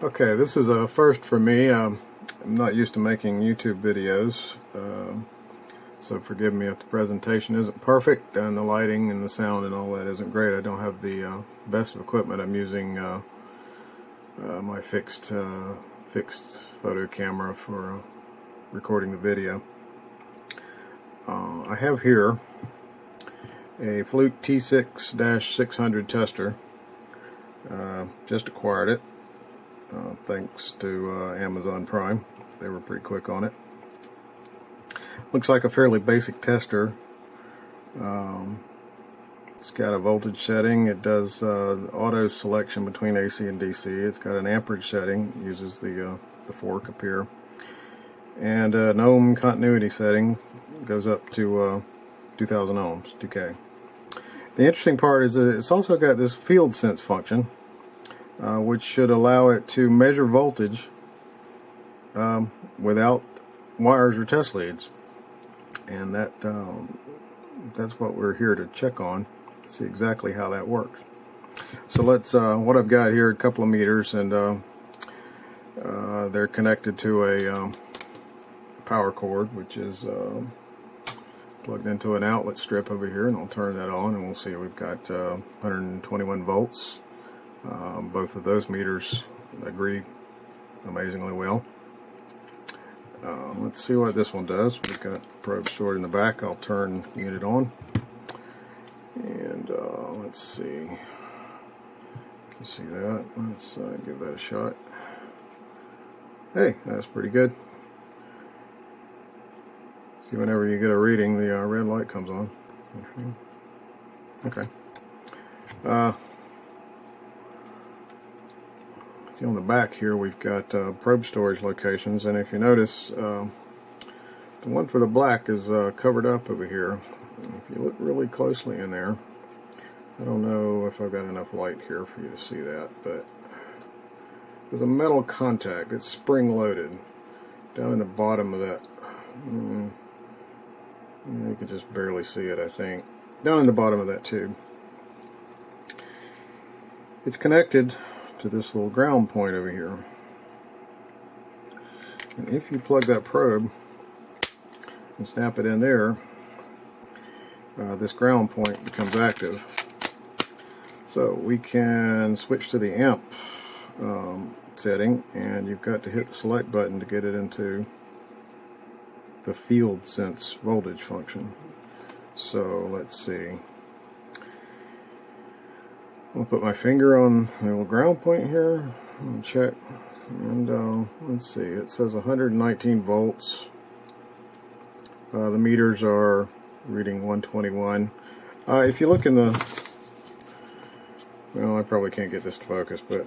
Okay, this is a first for me. I'm not used to making YouTube videos, so forgive me if the presentation isn't perfect and the lighting and the sound and all that isn't great. I don't have the best of equipment. I'm using my fixed photo camera for recording the video. I have here a Fluke T6-600 tester. Just acquired it. Thanks to Amazon Prime. They were pretty quick on it. Looks like a fairly basic tester. It's got a voltage setting. It does auto selection between AC and DC. It's got an amperage setting. It uses the fork up here. And an ohm continuity setting. Goes up to 2000 ohms, 2K. The interesting part is that it's also got this field sense function, which should allow it to measure voltage without wires or test leads, and that's what we're here to check on, see exactly how that works. So let's what I've got here, a couple of meters, and they're connected to a power cord, which is plugged into an outlet strip over here, and I'll turn that on and we'll see we've got 121 volts. Both of those meters agree amazingly well. Let's see what this one does. We've got probe stored in the back. I'll turn the unit on, and let's see. You can see that. Let's give that a shot. Hey, that's pretty good. See, whenever you get a reading, the red light comes on. Okay. On the back here we've got probe storage locations, and if you notice, the one for the black is covered up over here. And if you look really closely in there, I don't know if I've got enough light here for you to see that, but there's a metal contact. It's spring loaded down in the bottom of that. You can just barely see it, I think, down in the bottom of that tube. It's connected to this little ground point over here, and if you plug that probe and snap it in there, this ground point becomes active, so we can switch to the amp setting, and you've got to hit the select button to get it into the field sense voltage function. So let's see, I'll put my finger on the little ground point here and check, and let's see, it says 119 volts. The meters are reading 121. If you look in the, well, I probably can't get this to focus, but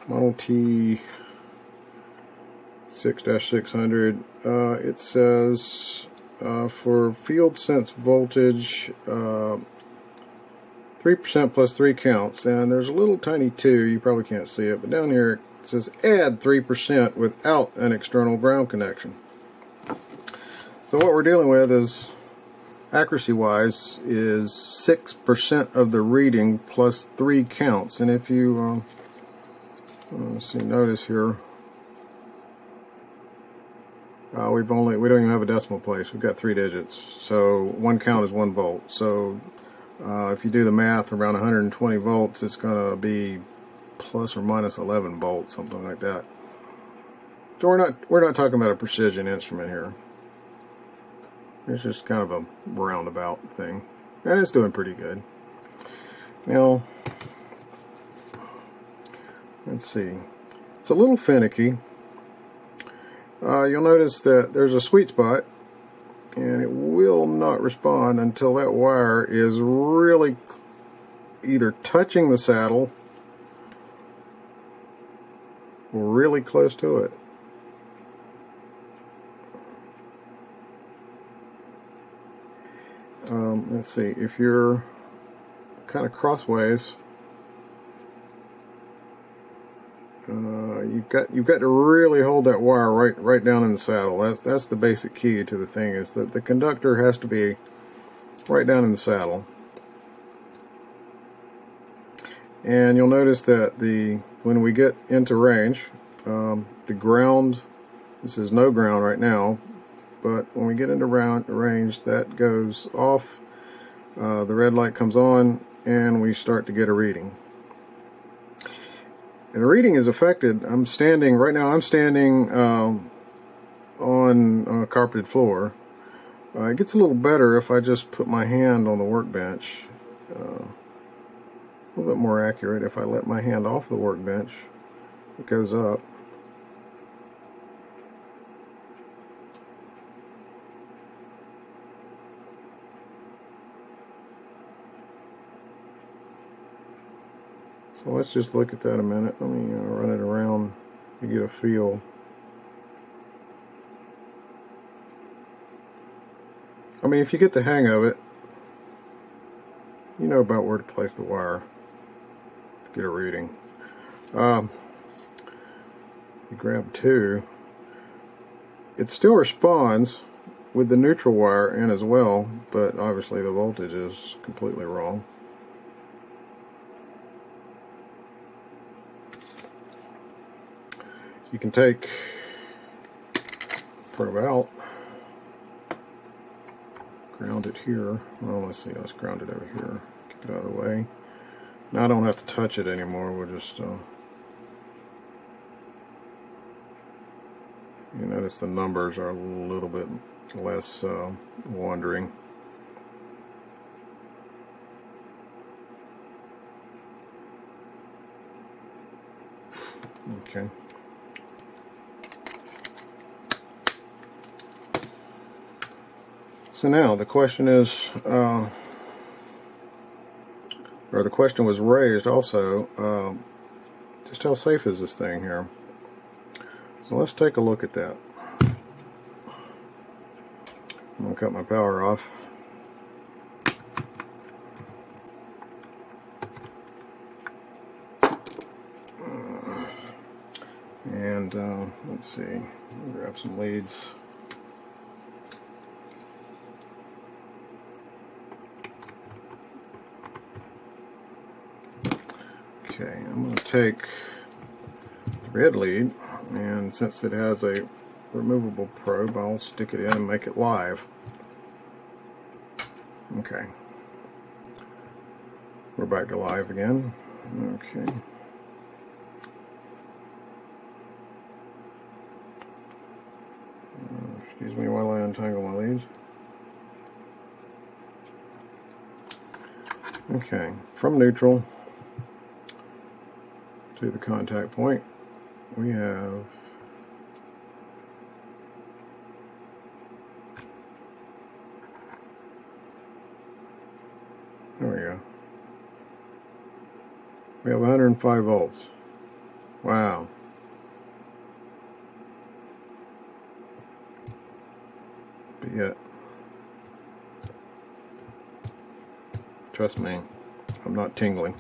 Model T6-600, it says for field sense voltage 3% plus 3 counts, and there's a little tiny 2, you probably can't see it, but down here it says add 3% without an external ground connection. So what we're dealing with is, accuracy wise, is 6% of the reading plus 3 counts. And if you let's see, notice here, we don't even have a decimal place. We've got 3 digits, so 1 count is 1 volt. So if you do the math, around 120 volts, it's going to be plus or minus 11 volts, something like that. So we're not talking about a precision instrument here. It's just kind of a roundabout thing, and it's doing pretty good. Now, let's see. It's a little finicky. You'll notice that there's a sweet spot, and it will not respond until that wire is really either touching the saddle or really close to it. Let's see, if you're kind of crossways, you've got to really hold that wire right down in the saddle. That's the basic key to the thing, is that the conductor has to be right down in the saddle. And you'll notice that the when we get into range, the ground, this is no ground right now, but when we get into range, that goes off, the red light comes on, and we start to get a reading. And the reading is affected. Right now I'm standing on a carpeted floor. It gets a little better if I just put my hand on the workbench. A little bit more accurate if I let my hand off the workbench. It goes up. So let's just look at that a minute. Let me run it around to get a feel. I mean, if you get the hang of it, you know about where to place the wire to get a reading. You grab 2. It still responds with the neutral wire in as well, but obviously the voltage is completely wrong. You can take probe out, ground it here. Well, let's see, let's ground it over here. Get it out of the way. Now I don't have to touch it anymore. We'll just, you notice the numbers are a little bit less wandering. Okay. So now the question is, or the question was raised also, just how safe is this thing here? So let's take a look at that. I'm going to cut my power off. And let's see, grab some leads. Okay, I'm going to take the red lead, and since it has a removable probe, I'll stick it in and make it live. Okay. We're back to live again. Okay. Excuse me while I untangle my leads. Okay, from neutral to the contact point, we have there we go. We have 105 volts. Wow. But yet, trust me, I'm not tingling.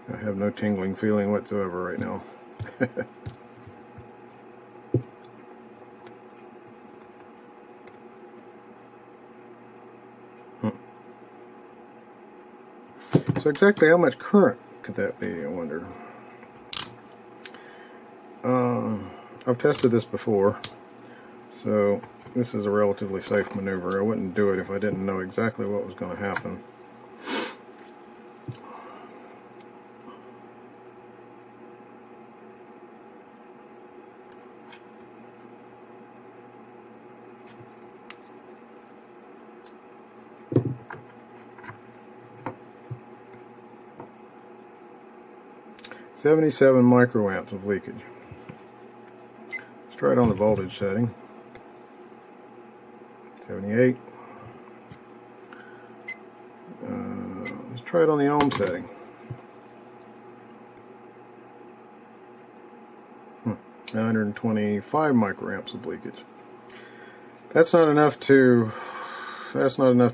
I have no tingling feeling whatsoever right now. So exactly how much current could that be, I wonder? I've tested this before, so this is a relatively safe maneuver. I wouldn't do it if I didn't know exactly what was going to happen. .77 microamps of leakage. Let's try it on the voltage setting. 78. Let's try it on the ohm setting. 125 microamps of leakage. That's not enough to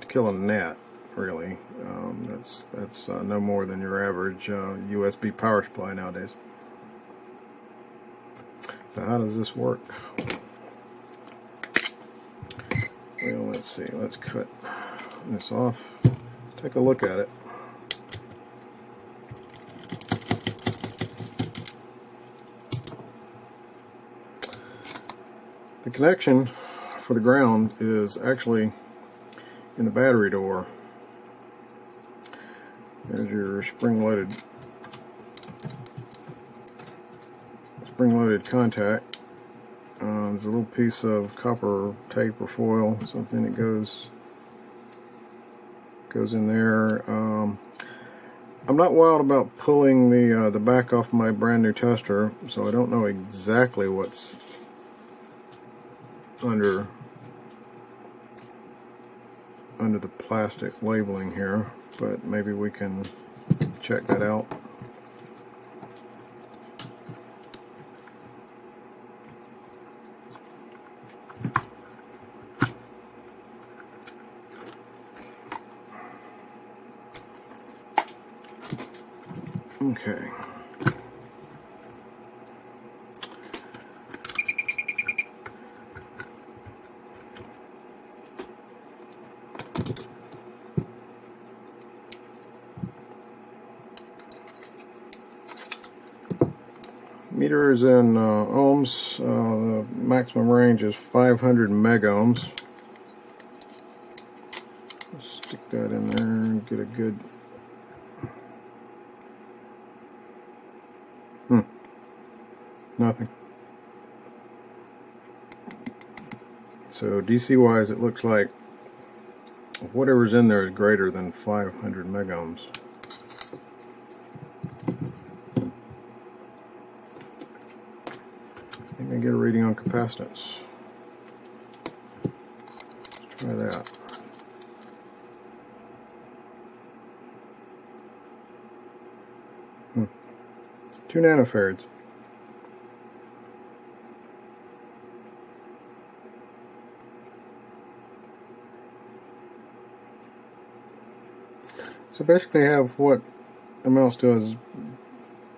kill a gnat, really. That's no more than your average USB power supply nowadays. So how does this work? Well, let's see. Let's cut this off. Take a look at it. The connection for the ground is actually in the battery door. There's your spring-loaded contact. There's a little piece of copper tape or foil, something that goes in there. I'm not wild about pulling the back off my brand new tester, so I don't know exactly what's under the plastic labeling here, but maybe we can check that out. Okay. Meter is in ohms. The maximum range is 500 megohms. Stick that in there and get a good. Nothing. So DC wise, it looks like whatever's in there is greater than 500 megohms. I'm going to get a reading on capacitance. Let's try that. Hmm. 2 nanofarads. So basically I have what amounts to as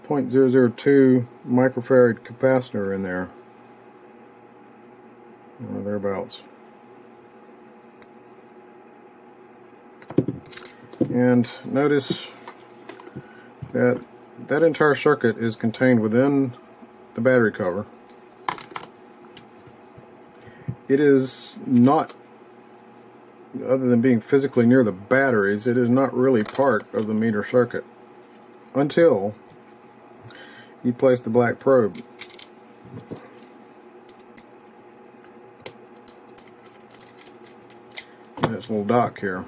0.002 microfarad capacitor in there, or thereabouts. And notice that that entire circuit is contained within the battery cover. It is not, other than being physically near the batteries, it is not really part of the meter circuit until you place the black probe. And this little dock here.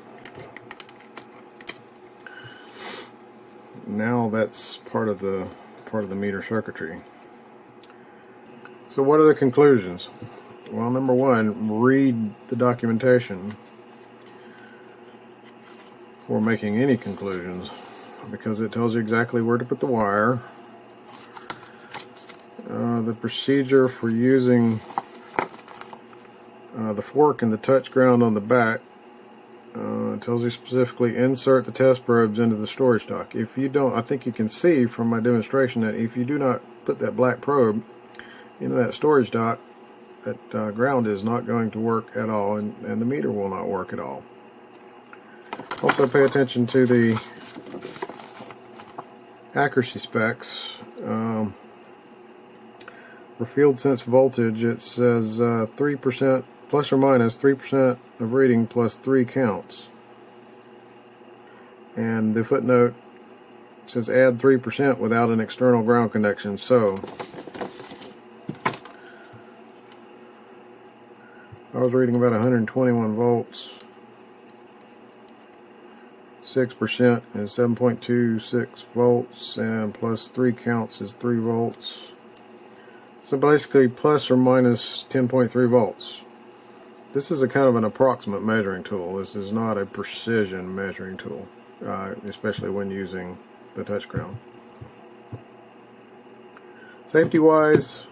Now that's part of the meter circuitry. So what are the conclusions? Well, number one, read the documentation before making any conclusions, because it tells you exactly where to put the wire. The procedure for using the fork and the touch ground on the back, it tells you specifically insert the test probes into the storage dock. If you don't, I think you can see from my demonstration that if you do not put that black probe into that storage dock, that ground is not going to work at all, and the meter will not work at all. Also pay attention to the accuracy specs. For field sense voltage, it says 3% plus or minus 3% of reading plus 3 counts. And the footnote says add 3% without an external ground connection. So I was reading about 121 volts. 6% is 7.26 volts, and plus 3 counts is 3 volts. So basically plus or minus 10.3 volts. This is a kind of an approximate measuring tool. This is not a precision measuring tool, especially when using the touch ground. Safety wise,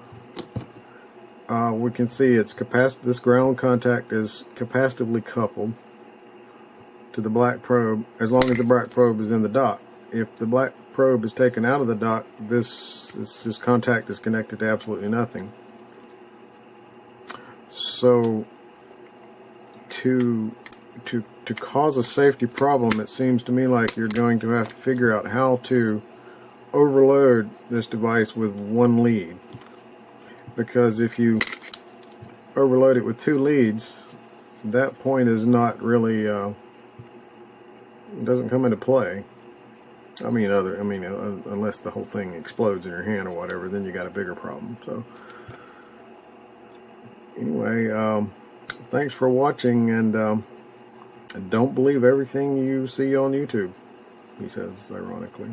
we can see this ground contact is capacitively coupled to the black probe as long as the black probe is in the dock. If the black probe is taken out of the dock, this contact is connected to absolutely nothing. So to cause a safety problem, it seems to me like you're going to have to figure out how to overload this device with one lead, because if you overload it with 2 leads, that point is not really doesn't come into play. I mean, unless the whole thing explodes in your hand or whatever, then you got a bigger problem. So anyway, thanks for watching, and don't believe everything you see on YouTube, he says ironically.